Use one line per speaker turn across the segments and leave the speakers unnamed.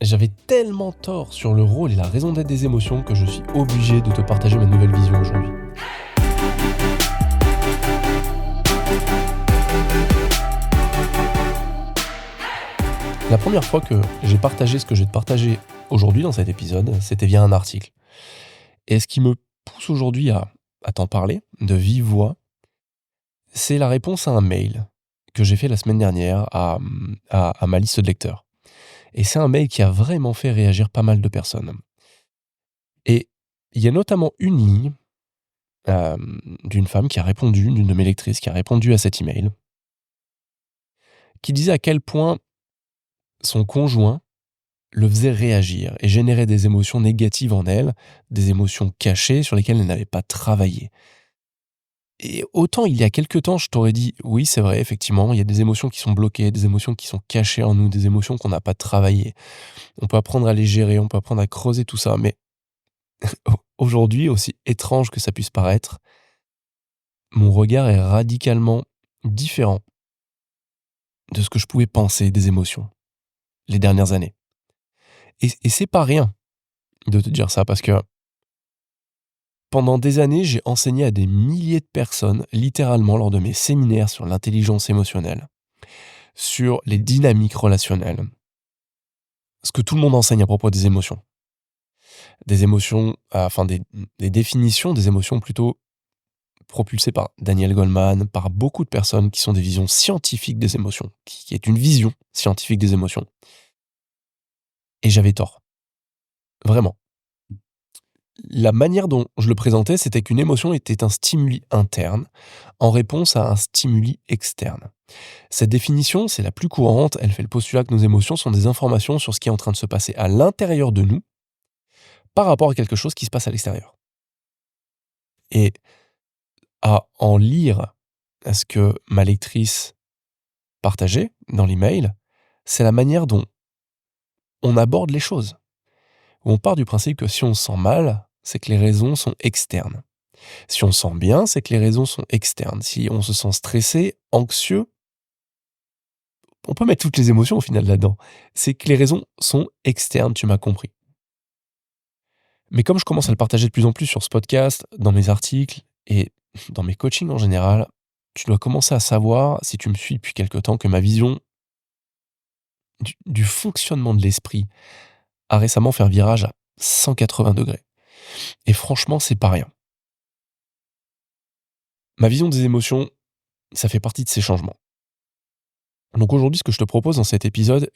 J'avais tellement tort sur le rôle et la raison d'être des émotions que je suis obligé de te partager ma nouvelle vision aujourd'hui. La première fois que j'ai partagé ce que je vais te partager aujourd'hui dans cet épisode, c'était via un article. Et ce qui me pousse aujourd'hui à t'en parler de vive voix, c'est la réponse à un mail que j'ai fait la semaine dernière à ma liste de lecteurs. Et c'est un mail qui a vraiment fait réagir pas mal de personnes. Et il y a notamment une ligne d'une femme qui a répondu, d'une de mes lectrices qui a répondu à cet email, qui disait à quel point son conjoint le faisait réagir et générait des émotions négatives en elle, des émotions cachées sur lesquelles elle n'avait pas travaillé. Et autant il y a quelque temps, je t'aurais dit, oui, c'est vrai, effectivement, il y a des émotions qui sont bloquées, des émotions qui sont cachées en nous, des émotions qu'on n'a pas travaillées. On peut apprendre à les gérer, on peut apprendre à creuser tout ça, mais aujourd'hui, aussi étrange que ça puisse paraître, mon regard est radicalement différent de ce que je pouvais penser des émotions les dernières années. Et c'est pas rien de te dire ça, parce que pendant des années, j'ai enseigné à des milliers de personnes, littéralement lors de mes séminaires sur l'intelligence émotionnelle, sur les dynamiques relationnelles, ce que tout le monde enseigne à propos des émotions. Des émotions, des définitions des émotions plutôt propulsées par Daniel Goleman, par beaucoup de personnes qui sont des visions scientifiques des émotions, qui est une vision scientifique des émotions. Et j'avais tort. Vraiment. La manière dont je le présentais, c'était qu'une émotion était un stimuli interne en réponse à un stimuli externe. Cette définition, c'est la plus courante, elle fait le postulat que nos émotions sont des informations sur ce qui est en train de se passer à l'intérieur de nous par rapport à quelque chose qui se passe à l'extérieur. Et à en lire à ce que ma lectrice partageait dans l'email, c'est la manière dont on aborde les choses. On part du principe que si on se sent mal, c'est que les raisons sont externes. Si on se sent bien, c'est que les raisons sont externes. Si on se sent stressé, anxieux, on peut mettre toutes les émotions au final là-dedans. C'est que les raisons sont externes, tu m'as compris. Mais comme je commence à le partager de plus en plus sur ce podcast, dans mes articles et dans mes coachings en général, tu dois commencer à savoir, si tu me suis depuis quelque temps, que ma vision du fonctionnement de l'esprit a récemment fait un virage à 180 degrés. Et franchement, c'est pas rien. Ma vision des émotions, ça fait partie de ces changements. Donc aujourd'hui, ce que je te propose dans cet épisode,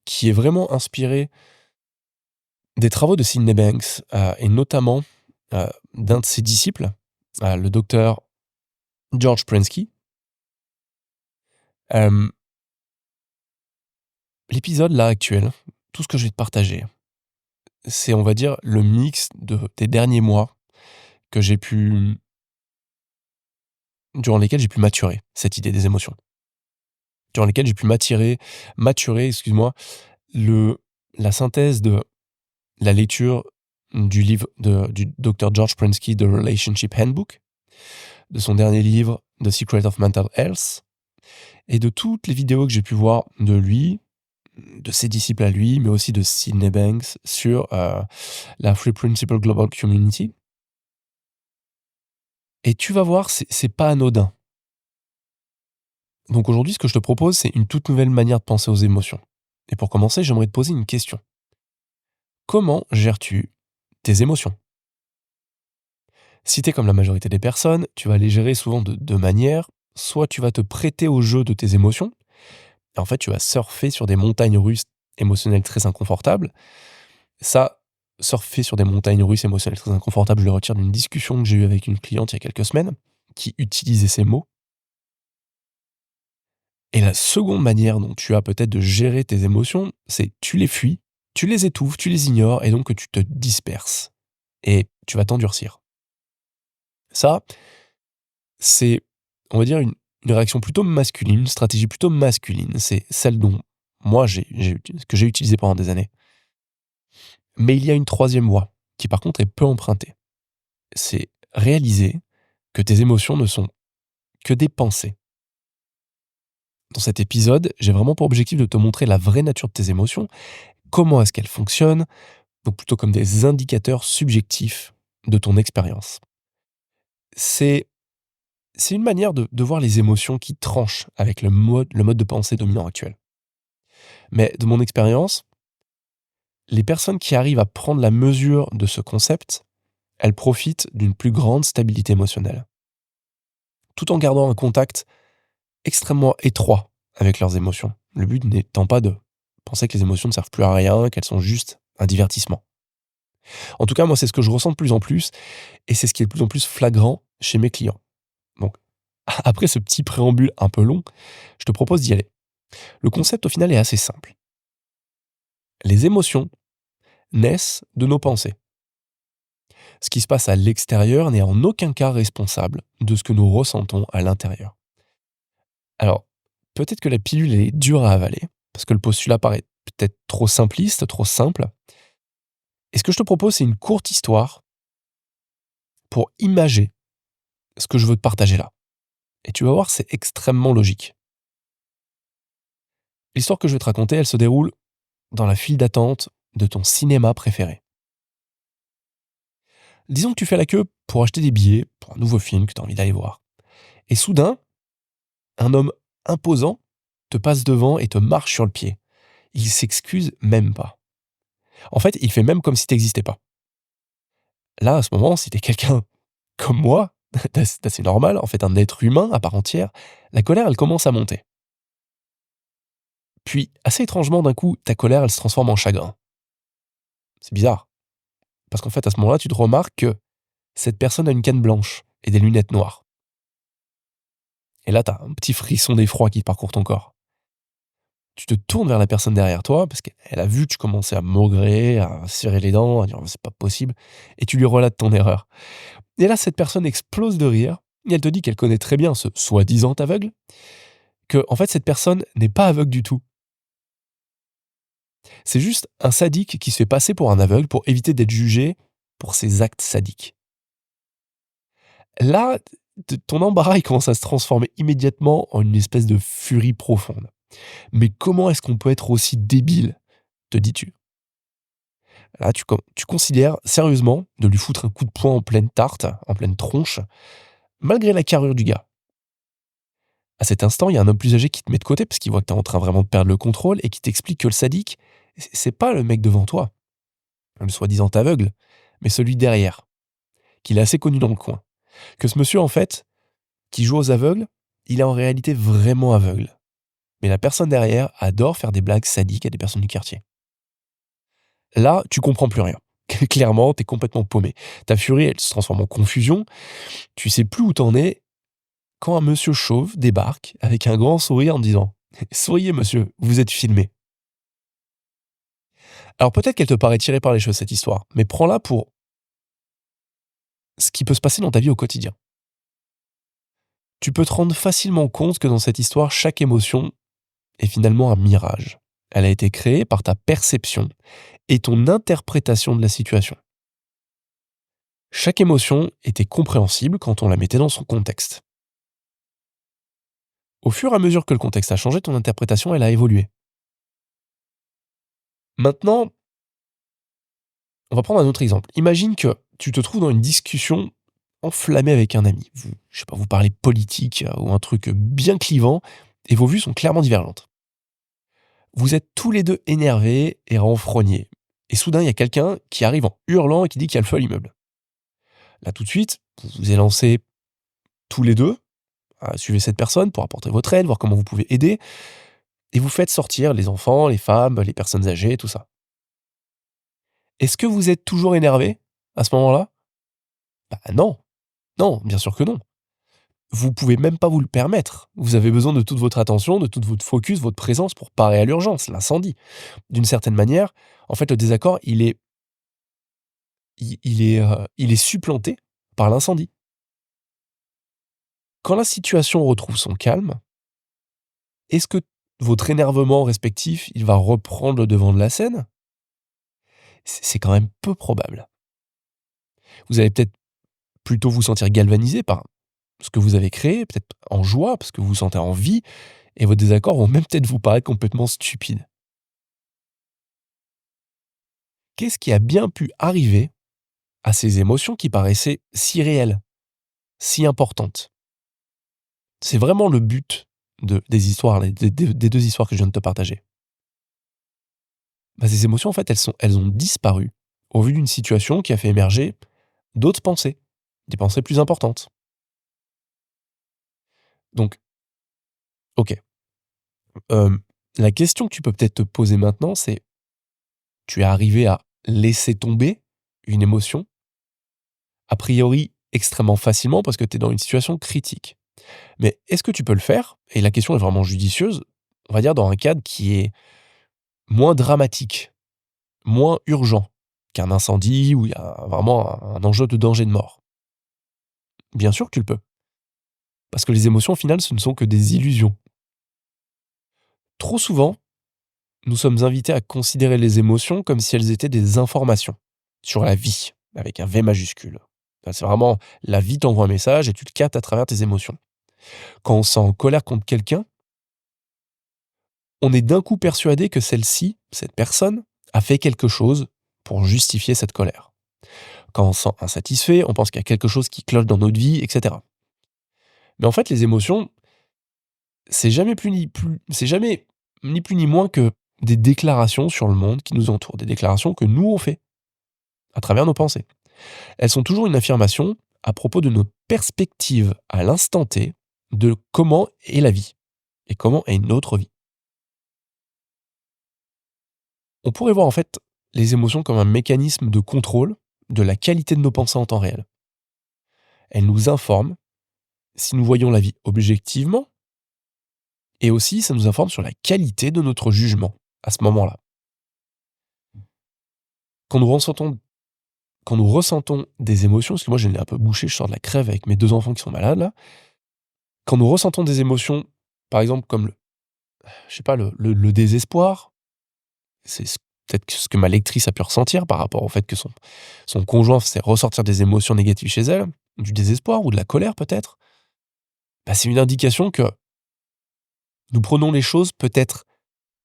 qui est vraiment inspiré des travaux de Sydney Banks, et notamment d'un de ses disciples, le docteur George Prensky. L'épisode là actuel, tout ce que je vais te partager, c'est, on va dire, le mix des derniers mois que durant lesquels j'ai pu maturer cette idée des émotions. Durant lesquels j'ai pu maturer, la synthèse de la lecture du livre du Dr. George Prensky, The Relationship Handbook, de son dernier livre, The Secret of Mental Health, et de toutes les vidéos que j'ai pu voir de lui, de ses disciples à lui, mais aussi de Sydney Banks sur la Free Principle Global Community. Et tu vas voir, c'est pas anodin. Donc aujourd'hui, ce que je te propose, c'est une toute nouvelle manière de penser aux émotions. Et pour commencer, j'aimerais te poser une question. Comment gères-tu tes émotions ? Si t'es comme la majorité des personnes, tu vas les gérer souvent de deux manières. Soit tu vas te prêter au jeu de tes émotions, et en fait tu vas surfer sur des montagnes russes émotionnelles très inconfortables. Ça, surfer sur des montagnes russes émotionnelles très inconfortables, je le retire d'une discussion que j'ai eue avec une cliente il y a quelques semaines, qui utilisait ces mots. Et la seconde manière dont tu as peut-être de gérer tes émotions, c'est tu les fuis, tu les étouffes, tu les ignores, et donc que tu te disperses. Et tu vas t'endurcir. Ça, c'est, on va dire, une réaction plutôt masculine, une stratégie plutôt masculine. C'est celle dont moi, que j'ai utilisée pendant des années. Mais il y a une troisième voie, qui par contre est peu empruntée. C'est réaliser que tes émotions ne sont que des pensées. Dans cet épisode, j'ai vraiment pour objectif de te montrer la vraie nature de tes émotions, comment est-ce qu'elles fonctionnent, donc plutôt comme des indicateurs subjectifs de ton expérience. C'est c'est une manière de voir les émotions qui tranchent avec le mode de pensée dominant actuel. Mais de mon expérience, les personnes qui arrivent à prendre la mesure de ce concept, elles profitent d'une plus grande stabilité émotionnelle, tout en gardant un contact extrêmement étroit avec leurs émotions. Le but n'étant pas de penser que les émotions ne servent plus à rien, qu'elles sont juste un divertissement. En tout cas, moi, c'est ce que je ressens de plus en plus, et c'est ce qui est de plus en plus flagrant chez mes clients. Donc, après ce petit préambule un peu long, je te propose d'y aller. Le concept, au final, est assez simple. Les émotions naissent de nos pensées. Ce qui se passe à l'extérieur n'est en aucun cas responsable de ce que nous ressentons à l'intérieur. Alors, peut-être que la pilule est dure à avaler, parce que le postulat paraît peut-être trop simpliste, trop simple. Et ce que je te propose, c'est une courte histoire pour imager ce que je veux te partager là. Et tu vas voir, c'est extrêmement logique. L'histoire que je vais te raconter, elle se déroule dans la file d'attente de ton cinéma préféré. Disons que tu fais la queue pour acheter des billets pour un nouveau film que tu as envie d'aller voir. Et soudain, un homme imposant te passe devant et te marche sur le pied. Il s'excuse même pas. En fait, il fait même comme si tu n'existais pas. Là, à ce moment, si t'es quelqu'un comme moi, d'assez normal, en fait un être humain à part entière, la colère, elle commence à monter. Puis, assez étrangement, d'un coup, ta colère, elle se transforme en chagrin. C'est bizarre. Parce qu'en fait, à ce moment-là, tu te remarques que cette personne a une canne blanche et des lunettes noires. Et là, t'as un petit frisson d'effroi qui parcourt ton corps. Tu te tournes vers la personne derrière toi, parce qu'elle a vu que tu commençais à maugréer, à serrer les dents, à dire c'est pas possible, et tu lui relates ton erreur. Et là, cette personne explose de rire, et elle te dit qu'elle connaît très bien ce soi-disant aveugle, que en fait, cette personne n'est pas aveugle du tout. C'est juste un sadique qui se fait passer pour un aveugle pour éviter d'être jugé pour ses actes sadiques. Là, ton embarras il commence à se transformer immédiatement en une espèce de furie profonde. Mais comment est-ce qu'on peut être aussi débile, te dis-tu? Là, tu considères sérieusement de lui foutre un coup de poing en pleine tarte, en pleine tronche, malgré la carrure du gars. À cet instant, il y a un homme plus âgé qui te met de côté parce qu'il voit que tu es en train vraiment de perdre le contrôle et qui t'explique que le sadique, c'est pas le mec devant toi, le soi-disant aveugle, mais celui derrière, qu'il est assez connu dans le coin. Que ce monsieur, en fait, qui joue aux aveugles, il est en réalité vraiment aveugle. Mais la personne derrière adore faire des blagues sadiques à des personnes du quartier. Là, tu comprends plus rien. Clairement, t'es complètement paumé. Ta furie, elle se transforme en confusion. Tu sais plus où t'en es quand un monsieur chauve débarque avec un grand sourire en disant «Souriez monsieur, vous êtes filmé». Alors peut-être qu'elle te paraît tirée par les cheveux cette histoire, mais prends-la pour ce qui peut se passer dans ta vie au quotidien. Tu peux te rendre facilement compte que dans cette histoire, chaque émotion est finalement un mirage. Elle a été créée par ta perception et ton interprétation de la situation. Chaque émotion était compréhensible quand on la mettait dans son contexte. Au fur et à mesure que le contexte a changé, ton interprétation, elle a évolué. Maintenant, on va prendre un autre exemple. Imagine que tu te trouves dans une discussion enflammée avec un ami. Je sais pas, vous parlez politique ou un truc bien clivant et vos vues sont clairement divergentes. Vous êtes tous les deux énervés et renfrognés. Et soudain, il y a quelqu'un qui arrive en hurlant et qui dit qu'il y a le feu à l'immeuble. Là, tout de suite, vous vous élancez tous les deux à suivre cette personne pour apporter votre aide, voir comment vous pouvez aider, et vous faites sortir les enfants, les femmes, les personnes âgées, tout ça. Est-ce que vous êtes toujours énervé à ce moment-là? Bah non, non, bien sûr que non. Vous pouvez même pas vous le permettre. Vous avez besoin de toute votre attention, de toute votre focus, votre présence pour parer à l'urgence, l'incendie. D'une certaine manière, en fait, le désaccord, il est supplanté par l'incendie. Quand la situation retrouve son calme, est-ce que votre énervement respectif, il va reprendre le devant de la scène? C'est quand même peu probable. Vous allez peut-être plutôt vous sentir galvanisé par ce que vous avez créé, peut-être en joie, parce que vous vous sentez en vie, et vos désaccords vont même peut-être vous paraître complètement stupides. Qu'est-ce qui a bien pu arriver à ces émotions qui paraissaient si réelles, si importantes? C'est vraiment le but des histoires, des 2 histoires que je viens de te partager. Ces émotions, en fait, elles ont disparu au vu d'une situation qui a fait émerger d'autres pensées, des pensées plus importantes. Donc, OK, hem, la question que tu peux peut-être te poser maintenant, c'est: tu es arrivé à laisser tomber une émotion, a priori extrêmement facilement parce que tu es dans une situation critique. Mais est-ce que tu peux le faire? Et la question est vraiment judicieuse, on va dire dans un cadre qui est moins dramatique, moins urgent qu'un incendie où il y a vraiment un enjeu de danger de mort. Bien sûr que tu le peux, parce que les émotions au final ce ne sont que des illusions. Trop souvent, nous sommes invités à considérer les émotions comme si elles étaient des informations sur la vie, avec un V majuscule. C'est vraiment la vie t'envoie un message et tu le captes à travers tes émotions. Quand on se sent en colère contre quelqu'un, on est d'un coup persuadé que celle-ci, cette personne, a fait quelque chose pour justifier cette colère. Quand on se sent insatisfait, on pense qu'il y a quelque chose qui cloche dans notre vie, etc. Mais en fait, les émotions, c'est jamais ni plus ni moins que des déclarations sur le monde qui nous entoure, des déclarations que nous on fait à travers nos pensées. Elles sont toujours une affirmation à propos de notre perspective à l'instant T de comment est la vie et comment est notre vie. On pourrait voir en fait les émotions comme un mécanisme de contrôle de la qualité de nos pensées en temps réel. Elles nous informent si nous voyons la vie objectivement et aussi ça nous informe sur la qualité de notre jugement à ce moment-là. Quand nous ressentons, quand nous ressentons des émotions, parce que moi j'ai le nez un peu bouché, je sors de la crève avec mes 2 enfants qui sont malades là. Quand nous ressentons des émotions, par exemple comme je sais pas, le désespoir, c'est peut-être ce que ma lectrice a pu ressentir par rapport au fait que son conjoint faisait ressortir des émotions négatives chez elle, du désespoir ou de la colère peut-être. C'est une indication que nous prenons les choses peut-être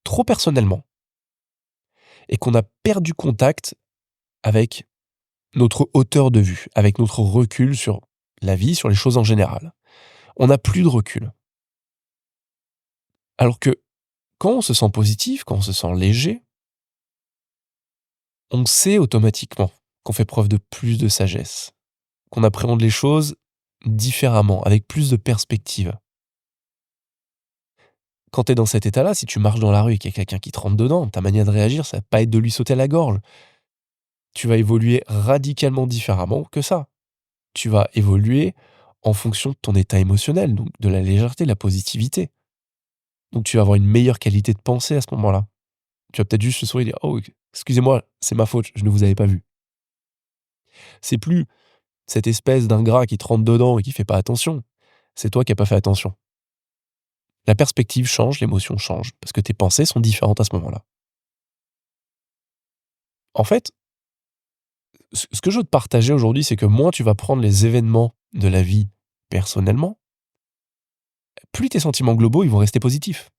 trop personnellement et qu'on a perdu contact avec notre hauteur de vue, avec notre recul sur la vie, sur les choses en général. On n'a plus de recul. Alors que quand on se sent positif, quand on se sent léger, on sait automatiquement qu'on fait preuve de plus de sagesse, qu'on appréhende les choses différemment, avec plus de perspective. Quand tu es dans cet état-là, si tu marches dans la rue et qu'il y a quelqu'un qui te rentre dedans, ta manière de réagir, ça va pas être de lui sauter à la gorge. Tu vas évoluer radicalement différemment que ça. Tu vas évoluer en fonction de ton état émotionnel, donc de la légèreté, de la positivité. Donc tu vas avoir une meilleure qualité de pensée à ce moment-là. Tu vas peut-être juste te sourire et dire: «Oh, excusez-moi, c'est ma faute, je ne vous avais pas vu». C'est plus cette espèce d'ingrat qui te rentre dedans et qui fait pas attention. C'est toi qui as pas fait attention. La perspective change, l'émotion change, parce que tes pensées sont différentes à ce moment-là. En fait, ce que je veux te partager aujourd'hui, c'est que moins tu vas prendre les événements de la vie personnellement, plus tes sentiments globaux, ils vont rester positifs.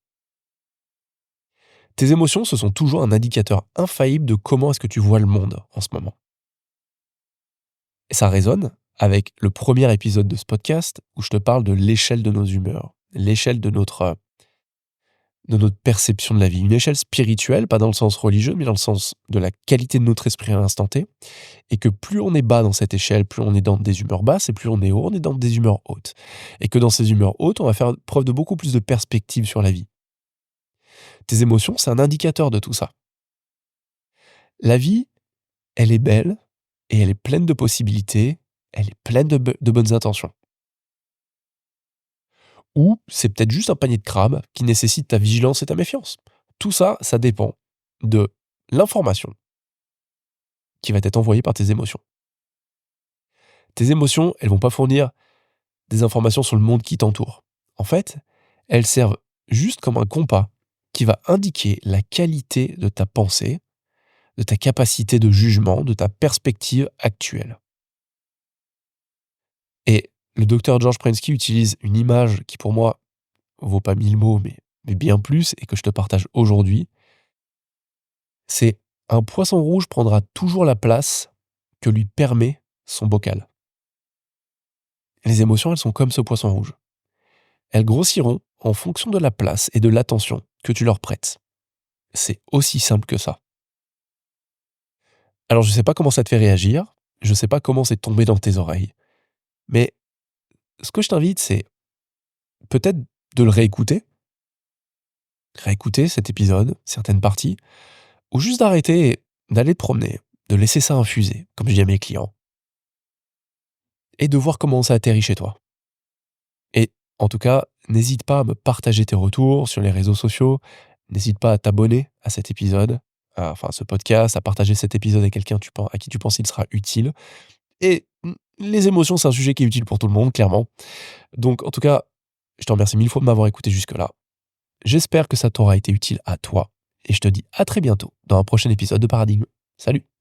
Tes émotions, ce sont toujours un indicateur infaillible de comment est-ce que tu vois le monde en ce moment. Et ça résonne avec le premier épisode de ce podcast où je te parle de l'échelle de nos humeurs, l'échelle de notre perception de la vie. Une échelle spirituelle, pas dans le sens religieux, mais dans le sens de la qualité de notre esprit à l'instant T. Et que plus on est bas dans cette échelle, plus on est dans des humeurs basses, et plus on est haut, on est dans des humeurs hautes. Et que dans ces humeurs hautes, on va faire preuve de beaucoup plus de perspective sur la vie. Tes émotions, c'est un indicateur de tout ça. La vie, elle est belle, et elle est pleine de possibilités, elle est pleine de bonnes intentions. Ou c'est peut-être juste un panier de crabes qui nécessite ta vigilance et ta méfiance. Tout ça, ça dépend de l'information qui va être envoyée par tes émotions. Tes émotions, elles vont pas fournir des informations sur le monde qui t'entoure. En fait, elles servent juste comme un compas qui va indiquer la qualité de ta pensée, de ta capacité de jugement, de ta perspective actuelle. Et le docteur George Prensky utilise une image qui pour moi vaut pas 1000 mots, mais bien plus, et que je te partage aujourd'hui. C'est Un poisson rouge prendra toujours la place que lui permet son bocal. Les émotions, elles sont comme ce poisson rouge. Elles grossiront en fonction de la place et de l'attention que tu leur prêtes. C'est aussi simple que ça. Alors je ne sais pas comment ça te fait réagir, je ne sais pas comment c'est tombé dans tes oreilles, mais ce que je t'invite, c'est peut-être de le réécouter cet épisode, certaines parties, ou juste d'arrêter, d'aller te promener, de laisser ça infuser, comme je dis à mes clients, et de voir comment ça atterrit chez toi. Et en tout cas, n'hésite pas à me partager tes retours sur les réseaux sociaux, n'hésite pas à t'abonner à cet épisode, à ce podcast, à partager cet épisode à quelqu'un à qui tu penses qu'il sera utile. Et les émotions, c'est un sujet qui est utile pour tout le monde, clairement. Donc en tout cas, je te remercie mille fois de m'avoir écouté jusque-là. J'espère que ça t'aura été utile à toi. Et je te dis à très bientôt dans un prochain épisode de Paradigme. Salut!